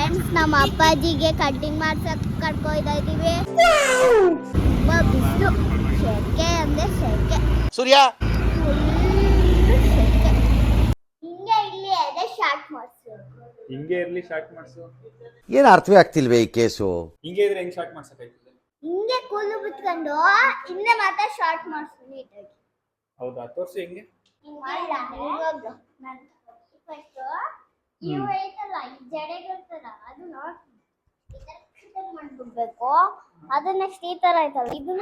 Friends ನಮ್ಮ ಅಪ್ಪಾಜಿಗೆ cutting ಮಾಡ್ಸಕ್ ಕರ್ಕೊಯ್ತಾ ಇದೀವಿ. ಬಿಸಿಲು ಸೆಕೆ ಅಂದ್ರೆ ಸೆಕೆ ಸೂರ್ಯ ಹಿಂಗೆ ಇಲ್ಲಿ ಅದೇ ಶಾರ್ಟ್ ಮಾಡ್ಸು. ಹಿಂಗೆ ಇರ್ಲಿ ಶಾರ್ಟ್ ಮಾಡ್ಸು. ಏನು ಅರ್ಥವೇ ಆಗ್ತಿಲ್ವೇ ಈ ಕೇಸು? ಹಿಂಗೆ ಇದ್ರೆ ಹೆಂಗ್ ಶಾರ್ಟ್ ಮಾಡ್ಸಕ್ಕಾಯ್ತದೆ? ಹಿಂಗೆ ಕೂದಲು ಬಿಟ್ಕೊಂಡು ಹಿಂದೆ ಮಾತ್ರ ಶಾರ್ಟ್ ಮಾಡ್ಸು ನೀಟಾಗಿ. ಹೌದಾ, ತೋರ್ಸು ಹೆಂಗೆ. ಇವು ಐತಲ್ಲ ಜಡೆಗಿರ್ತದ ಅದು ಮಾಡ್ಬಿಡ್ಬೇಕು. ಅದು ನೆಕ್ಸ್ಟ್ ಈ ತರ ಐತಲ್ಲ ಇದನ್ನ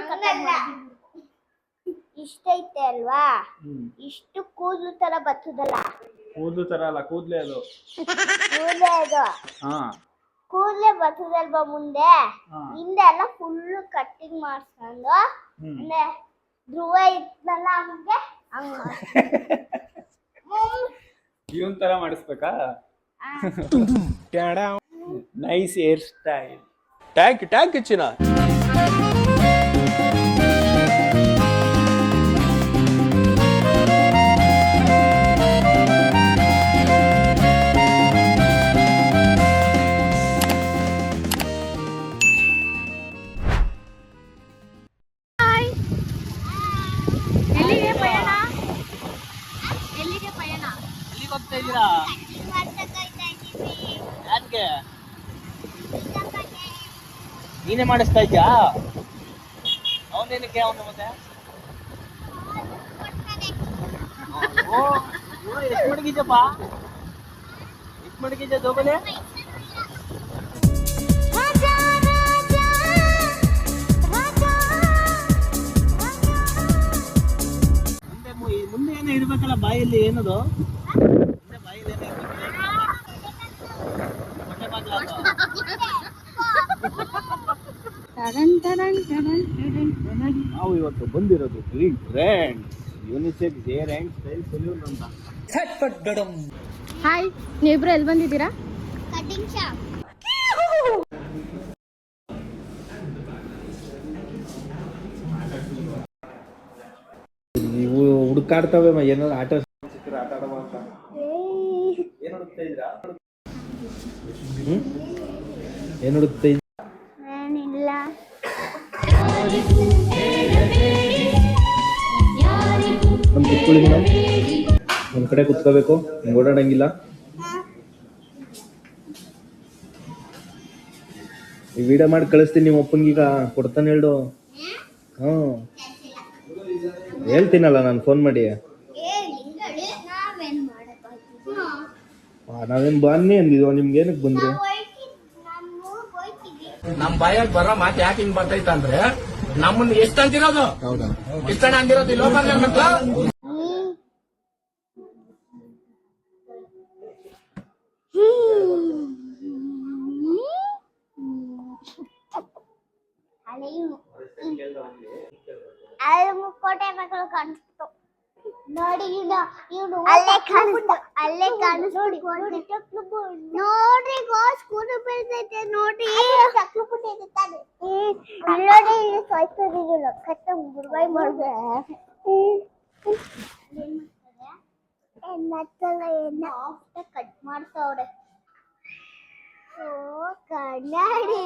ಇಷ್ಟೈತೆ ಅಲ್ವಾ, ಇಷ್ಟು ಕೂದಲು ತರ ಬರ್ತದಲ್ಲ. ಕೂದ್ಲು ತರ ಅಲ್ಲ, ಕೂದ್ಲೆ ಅದು. ಕೂದಲೇ ಅದು. ಕೂದಲೇ ಬರ್ತದಲ್ವಾ ಮುಂದೆ, ಹಿಂದೆ ಎಲ್ಲ ಫುಲ್ ಕಟ್ಟಿಂಗ್ ಮಾಡ್ಸ್ಕೊಂಡು ಅಂದ್ರೆ ಧ್ರುವ ಇದ್ನಲ್ಲ ಹಂಗೆ ಇವನ್ ತರ ಮಾಡಿಸ್ಬೇಕಾ? Nice hair style. ಟ್ಯಾಂಕ್ ಚಿನ್ನ. ಎಲ್ಲಿಗೆ ಪಯಣ? ಎಲ್ಲಿಗೆ ಹೋಗ್ತಾ ಇದ್ದೀರಾ? ಯಾಕೆ ನೀನೇ ಮಾಡಿಸ್ತಾ ಇದ್ಯಾ? ಅವನೇನಕ್ಕೆ ಅವನು ಮತ್ತೆ ಎಷ್ಟು ಮಡಗಿದ್ಯಪ್ಪ? ಎಷ್ಟು ಮಡಗಿದ್ಯಾ ಜೋಬಲೆ? ಮುಂದೆ ಏನೋ ಇಡ್ಬೇಕಲ್ಲ ಬಾಯಲ್ಲಿ, ಏನದು ಮುಂದೆ ಬಾಯಲ್ಲಿ ಏನೋ ನಾವು ಇವತ್ತು ಬಂದಿರೋದು green trend unisex hair and style salon ಅಂತ. ಹಾಯ್, ನೀವಿಬ್ರು ಎಲ್ಲಿ ಬಂದಿದ್ದೀರಾ? Cutting shop. ನೀವು ಹುಡುಕಾಡ್ತವೆ ಏನಾದ್ರು ಆಟ ಆಡುವ ಅಂತ. ಏನ್ ಹುಡುಕ್ತಾ ಇದ್ರಾ? ಏನ್ ಹುಡುಕ್ತಾ ಇದ್ರಾ? ಏನಿಲ್ಲ. ಒಂದ್ ಕುತ್ಕೊಳ್ಳಿ ಮೇಡಮ್, ಒಂದ್ ಕಡೆ ಕುತ್ಕೋಬೇಕು, ಓಡಾಡಂಗಿಲ್ಲ. ಈ ವಿಡಿಯೋ ಮಾಡಿ ಕಳಿಸ್ತೀನಿ ನಿಮ್ಮ ಅಪ್ಪಂಗೀಗ, ಕೊಡ್ತಾನೆ ಹೇಳು. ಹೇಳ್ತೀನಲ್ಲ ನಾನು ಫೋನ್ ಮಾಡಿ. ನಾವೇನ್ ಬನ್ನಿ ಅಂದಿದ್ವ, ನಿಮ್ಗೆ ಏನಕ್ಕೆ ಬಂದ್ರಿ? ನಮ್ ಬಾಯಾಗ ಬರೋ ಮಾತು ಯಾಕೆ ಹಿಂಗ್ ಬರ್ತೈತ ಅಂದ್ರೆ ನಮ್ಮನ್ನ ಎಷ್ಟು ಅಂತಿರೋದು, ಇಷ್ಟಣ ಅಂದಿರೋದು ಈ ಲೋಕಲ್ ಕೋಟೆ ಮಕ್ಕಳು ಕಾಣಿಸ್ತು ನೋಡಿ. ಇವನು ಅಲ್ಲೇ ಕಾಣಿಸ್ತು, ಅಲ್ಲೇ ಕಾಣಿಸ್ತು ನೋಡ್ರಿ. ಸ್ಕೂಲ್ ಬೆಳ್ದೈತೆ ನೋಡ್ರಿ. ನೋಡಿ ಇಲ್ಲಿ ಸಾಯ್ತದಿಲ್ಲ ಕಟ್ಟ ಗುಡ್ಬಾಯ್ ಮಾಡ್ದೆ. ಕಟ್ ಮಾಡ್ತಾವ್ರೆ. ಓ ಕನ್ನಡಿ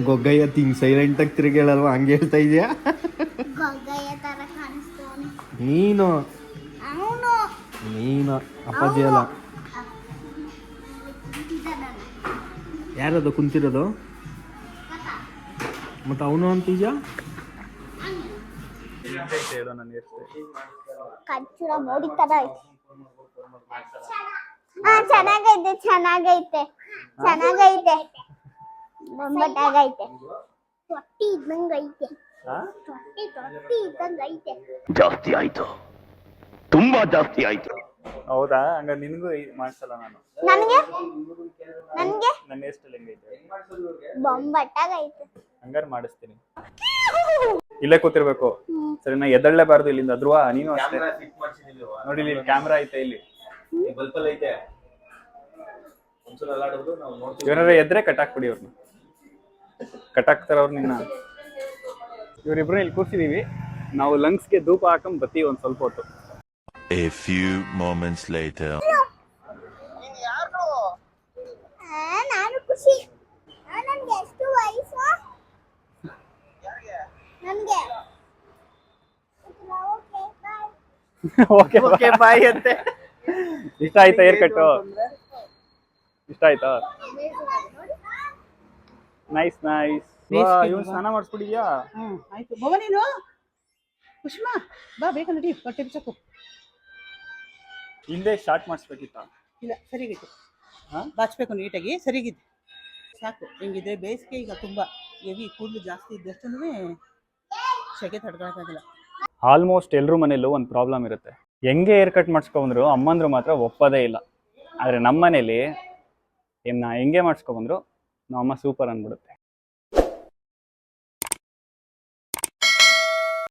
ಗೊಗ್ಗಯ್ಯ ತಿಂಗ್ ಸೈಲೆಂಟ್ ಆಗಿ ತಿರುಗೇಳಲ್ವಾ, ಹಂಗೆ ಹೇಳ್ತಾ ಇದೀಯಾ? ಗೊಗ್ಗಯ್ಯ ತರ ಕಾಣಿಸ್ತಾನೆ. ನೀನು ಅಪ್ಪಾಜಿ ಅಲ್ಲ. ಯಾರದು ಕುಂತಿರೋದು? ಮತ್ತೆ ಅವನು ಅಂತಿದ್ಯಾ? ಕಚ್ಚುರ ಮೋಡಿ ತರ ಐತೆ. ಚೆನ್ನಾಗೈತೆ ಬೊಂಬಟ್ಟಾಗೈತೆ. ತೊಟ್ಟಿ ಇದ್ದಂಗ ಐತೆ. ತೊಟ್ಟಿ ಇದ್ದಂಗ ಐತೆ. ಜಾಸ್ತಿ ಆಯ್ತು, ತುಂಬಾ ಜಾಸ್ತಿ ಆಯ್ತು. ಹೌದಾ? ಹಂಗ ನಿನಗೂ ಮಾಡ್ಸಲ್ಲ ನಾನು. ನನಗೆ ನನ್ನ ಎಷ್ಟು ಹೆಂಗೈತೆ? ಬೊಂಬಟ್ಟಾಗೈತೆ. ಹಂಗಾರ ಮಾಡಿಸ್ತೀನಿ. ಇಲ್ಲೇ ಕೂತಿರ್ಬೇಕು ಸರಿನಾ? ಎದಳ್ಳೇಬಾರ್ದು ಇಲ್ಲಿಂದ. ಧ್ರುವ ನೀನು ಅಷ್ಟೇ ನೋಡಿ, ಇಲ್ಲಿ ಕ್ಯಾಮ್ರಾ ಐತೆ, ಇಲ್ಲಿ ಬಲ್ಪಲ್ ಐತೆ. ಇವರ ಎದ್ರೆ ಕಟ್ಟಾಕ್ಬಿಡಿ, ಅವ್ರನ್ನ ಕಟ್ಟಾಕ್ತಾರ ಅವ್ರು ನಿನ್ನ. ಇವರಿಬ್ರು ಇಲ್ಲಿ ಕೂರ್ಸಿದೀವಿ ನಾವು. ಲಂಗ್ಸ್ಗೆ ಧೂಪ ಹಾಕೊಂಡ್ ಬತ್ತೀವಿ ಒಂದ್ ಸ್ವಲ್ಪ ಹೊತ್ತು. A few moments later. ನಾನು ಖುಷಿ. ನನ್ಗೆ ಎಷ್ಟು ವಯಸ್ಸು? ನನ್ಗೆ ಓಕೆ ಬಾಯ್ ಅಂತೆ. ಇಷ್ಟ ಆಯ್ತಾ ಹೇರ್ ಕಟ್ಟು? ಇಷ್ಟ ಆಯ್ತಾ? Nice nice. ಇವ್ನು ಸ್ನಾನ ಮಾಡಿಸ್ಬಿಟ್ಟಿದ್ಯಾ? ಆಯ್ತು ಬವ ನೀನು ಕುಷ್ಮಾ ಬಾ ಬೇಗ ನಡಿ ಹೊಟ್ಟೆ ಬಿಚ್ಚಕು. ಹಿಂದೆ ಸ್ಟಾರ್ಟ್ ಮಾಡಿಸ್ಬೇಕಿತ್ತ? ಇಲ್ಲ ಸರಿಗಿತ್ತು, ಬಾಚ್ಬೇಕು ನೀಟಾಗಿ, ಸರಿಗಿದೆ ಸಾಕು. ಹೆಂಗಿದ್ರೆ ಬೇಸಿಗೆ ಈಗ ತುಂಬಾ ಹೆವಿ, ಕೂದಲು ಜಾಸ್ತಿ ಇದ್ದಷ್ಟು ಸೆಕೆ ತಡ್ಕೊಳಕ್ಕಾಗಲ್ಲ. ಆಲ್ಮೋಸ್ಟ್ ಎಲ್ರ ಮನೇಲೂ ಒಂದು ಪ್ರಾಬ್ಲಮ್ ಇರುತ್ತೆ. ಹೆಂಗೆ ಹೇರ್ ಕಟ್ ಮಾಡಿಸ್ಕೊಂಡ್ರು ಅಮ್ಮಂದ್ರು ಮಾತ್ರ ಒಪ್ಪೋದೇ ಇಲ್ಲ. ಆದರೆ ನಮ್ಮ ಮನೇಲಿ ಹೆಂಗೆ ಮಾಡಿಸ್ಕೊಂಡ್ರು ನಮ್ಮ ಅಮ್ಮ ಸೂಪರ್ ಅಂದ್ಬಿಡುತ್ತೆ.